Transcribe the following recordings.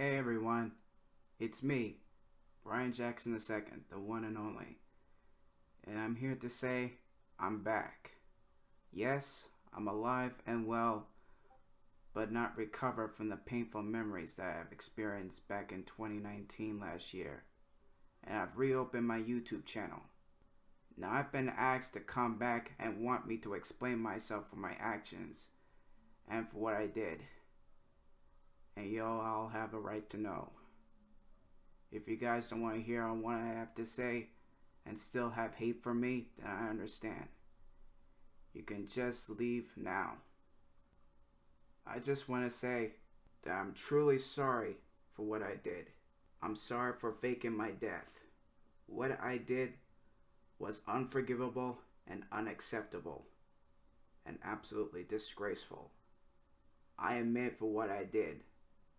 Hey everyone, it's me, Brian Jackson II, the one and only. And I'm here to say I'm back. Yes, I'm alive and well, but not recovered from the painful memories that I've experienced back in 2019 last year. And I've reopened my YouTube channel. Now I've been asked to come back and want me to explain myself for my actions and for what I did. And y'all all have a right to know. If you guys don't want to hear on what I have to say and still have hate for me, then I understand. You can just leave now. I just want to say that I'm truly sorry for what I did. I'm sorry for faking my death. What I did was unforgivable and unacceptable and absolutely disgraceful. I admit for what I did,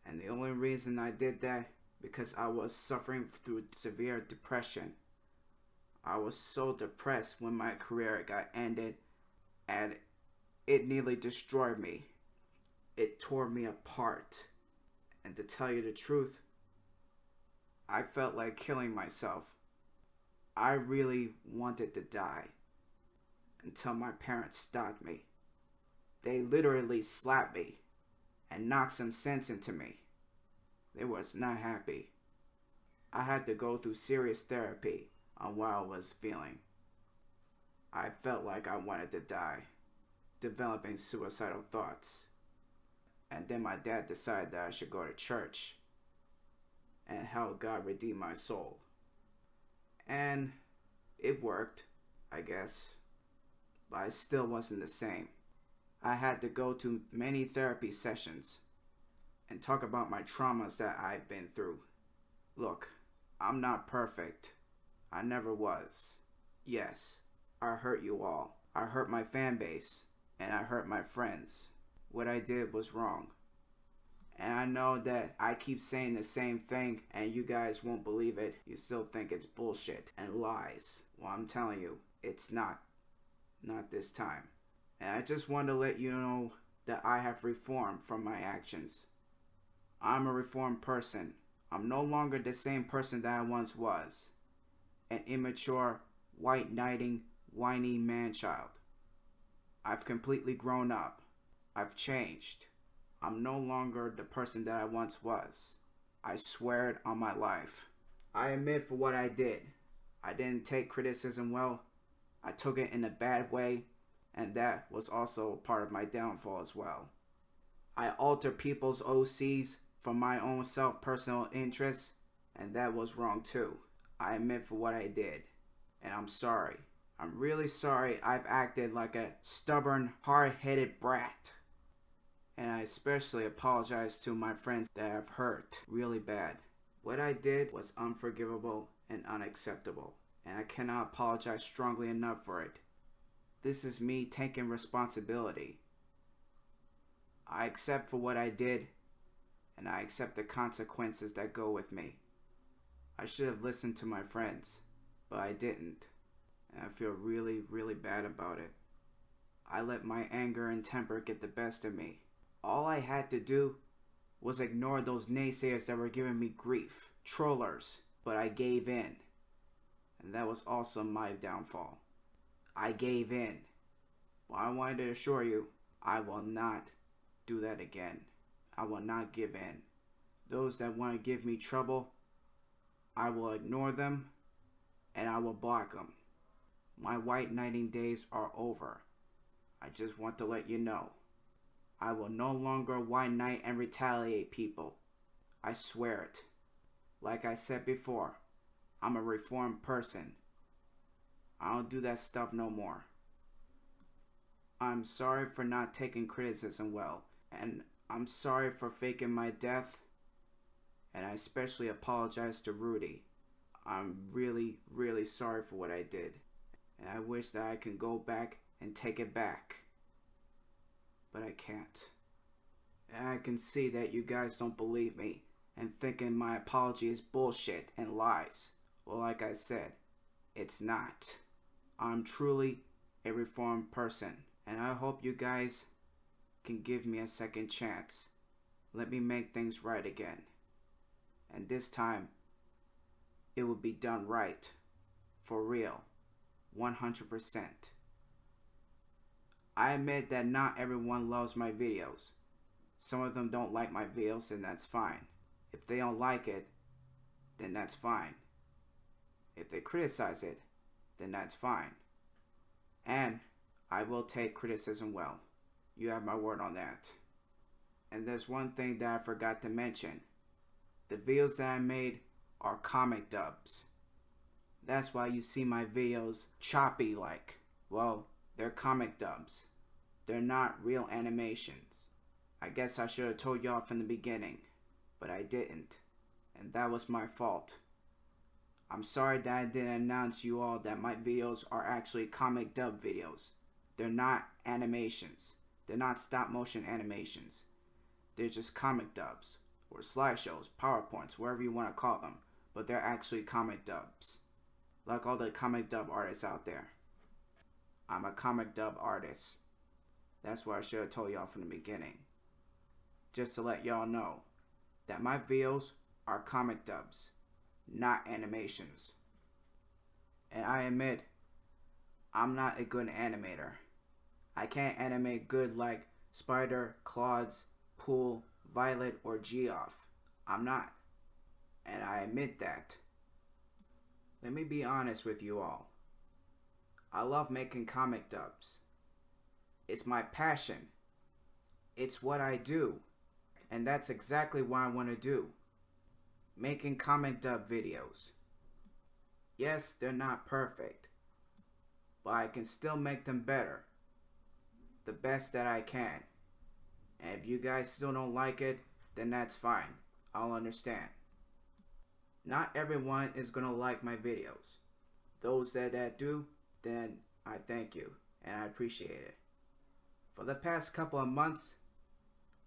and the only reason I did that because I was suffering through severe depression. I was so depressed when my career got ended, and it nearly destroyed me. It tore me apart. And to tell you the truth, I felt like killing myself. I really wanted to die until my parents stopped me. They literally slapped me and knocked some sense into me. They was not happy. I had to go through serious therapy on what I was feeling. I felt like I wanted to die, developing suicidal thoughts. And then my dad decided that I should go to church and help God redeem my soul. And it worked, I guess, but I still wasn't the same. I had to go to many therapy sessions and talk about my traumas that I've been through. Look, I'm not perfect. I never was. Yes, I hurt you all. I hurt my fan base, and I hurt my friends. What I did was wrong. And I know that I keep saying the same thing and you guys won't believe it. You still think it's bullshit and lies. Well, I'm telling you, it's not. Not this time. And I just want to let you know that I have reformed from my actions. I'm a reformed person. I'm no longer the same person that I once was. An immature, white-knighting, whiny man-child. I've completely grown up. I've changed. I'm no longer the person that I once was. I swear it on my life. I admit for what I did. I didn't take criticism well. I took it in a bad way, and that was also part of my downfall as well. I altered people's OCs for my own self-personal interests, and that was wrong too. I admit for what I did, and I'm sorry. I'm really sorry I've acted like a stubborn, hard-headed brat. And I especially apologize to my friends that I've hurt really bad. What I did was unforgivable and unacceptable, and I cannot apologize strongly enough for it. This is me taking responsibility. I accept for what I did, and I accept the consequences that go with me. I should have listened to my friends, but I didn't, and I feel really, really bad about it. I let my anger and temper get the best of me. All I had to do was ignore those naysayers that were giving me grief, trollers, but I gave in. And that was also my downfall. I gave in. Well, I wanted to assure you, I will not do that again. I will not give in. Those that want to give me trouble, I will ignore them and I will block them. My white knighting days are over. I just want to let you know. I will no longer white knight and retaliate people. I swear it. Like I said before, I'm a reformed person. I don't do that stuff no more. I'm sorry for not taking criticism well, and I'm sorry for faking my death, and I especially apologize to Rudy. I'm really, really sorry for what I did, and I wish that I can go back and take it back. But I can't. And I can see that you guys don't believe me and thinking my apology is bullshit and lies. Well, like I said, it's not. I'm truly a reformed person, and I hope you guys can give me a second chance. Let me make things right again. and this time it will be done right, for real, 100%. I admit that not everyone loves my videos. Some of them don't like my videos, and that's fine. If they don't like it, then that's fine. If they criticize it, then that's fine. And I will take criticism well. You have my word on that. And there's one thing that I forgot to mention. The videos that I made are comic dubs. That's why you see my videos choppy like. Well, they're comic dubs. They're not real animations. I guess I should have told y'all from the beginning, but I didn't. And that was my fault. I'm sorry that I didn't announce you all that my videos are actually comic dub videos. They're not animations. They're not stop motion animations. They're just comic dubs, or slideshows, PowerPoints, whatever you want to call them. But they're actually comic dubs. Like all the comic dub artists out there. I'm a comic dub artist. That's what I should have told y'all from the beginning. Just to let y'all know that my videos are comic dubs, not animations. And I admit, I'm not a good animator. I can't animate good like Spider, Claude's, Pool, Violet, or Geoff. I'm not. And I admit that. Let me be honest with you all. I love making comic dubs. It's my passion. It's what I do. And that's exactly what I want to do. Making comic dub videos. Yes, they're not perfect. But I can still make them better. The best that I can. And if you guys still don't like it, then that's fine. I'll understand. Not everyone is gonna like my videos. Those that do, then I thank you and I appreciate it. For the past couple of months,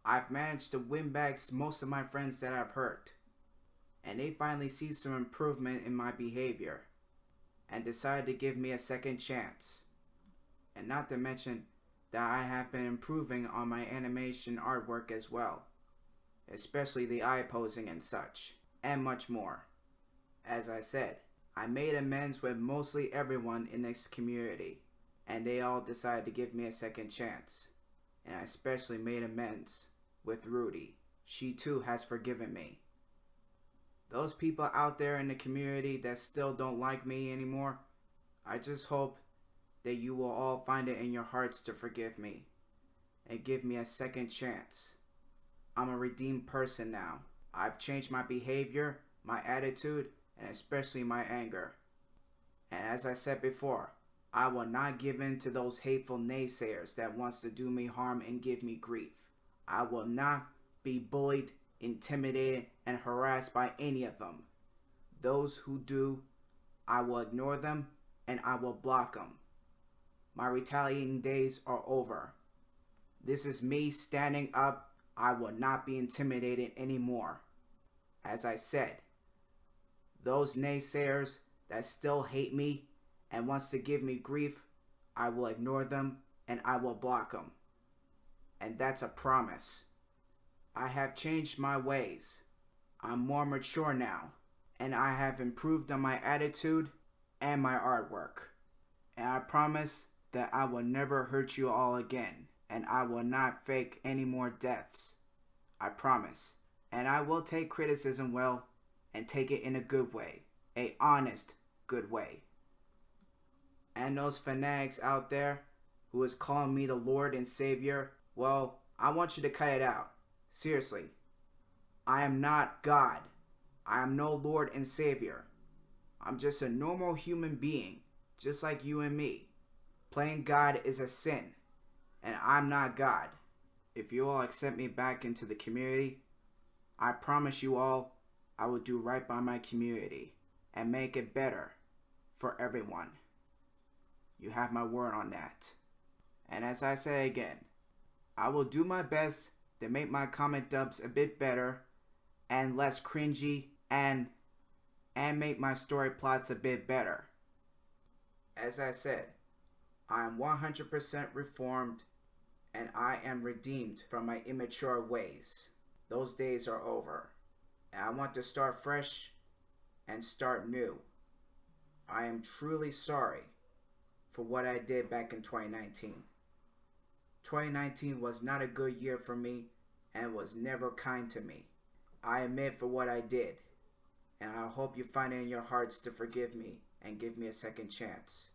I've managed to win back most of my friends that I've hurt. And they finally see some improvement in my behavior and decided to give me a second chance. And not to mention that I have been improving on my animation artwork as well, especially the eye posing and such, and much more. As I said, I made amends with mostly everyone in this community, and they all decided to give me a second chance. And I especially made amends with Rudy. She too has forgiven me. Those people out there in the community that still don't like me anymore, I just hope that you will all find it in your hearts to forgive me and give me a second chance. I'm a redeemed person now. I've changed my behavior, my attitude, and especially my anger. And as I said before, I will not give in to those hateful naysayers that wants to do me harm and give me grief. I will not be bullied, intimidated, and harassed by any of them. Those who do, I will ignore them and I will block them. My retaliating days are over. This is me standing up. I will not be intimidated anymore. As I said, those naysayers that still hate me and wants to give me grief, I will ignore them and I will block them. And that's a promise. I have changed my ways. I'm more mature now, and I have improved on my attitude and my artwork. And I promise that I will never hurt you all again, and I will not fake any more deaths. I promise. And I will take criticism well and take it in a good way, a honest, good way. And those fanatics out there who is calling me the Lord and Savior, well, I want you to cut it out. Seriously. I am not God. I am no Lord and Savior. I'm just a normal human being, just like you and me. Playing God is a sin, and I'm not God. If you all accept me back into the community, I promise you all I will do right by my community and make it better for everyone. You have my word on that. And as I say again, I will do my best to make my comic dubs a bit better and less cringy and make my story plots a bit better. As I said, I am 100% reformed and I am redeemed from my immature ways. Those days are over. and I want to start fresh and start new. I am truly sorry for what I did back in 2019. 2019 was not a good year for me and was never kind to me. I admit for what I did, and I hope you find it in your hearts to forgive me and give me a second chance.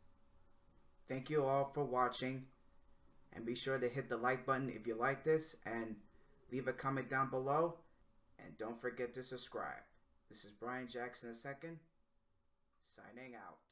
Thank you all for watching, and be sure to hit the like button if you like this, and leave a comment down below, and don't forget to subscribe. This is Brian Jackson II, signing out.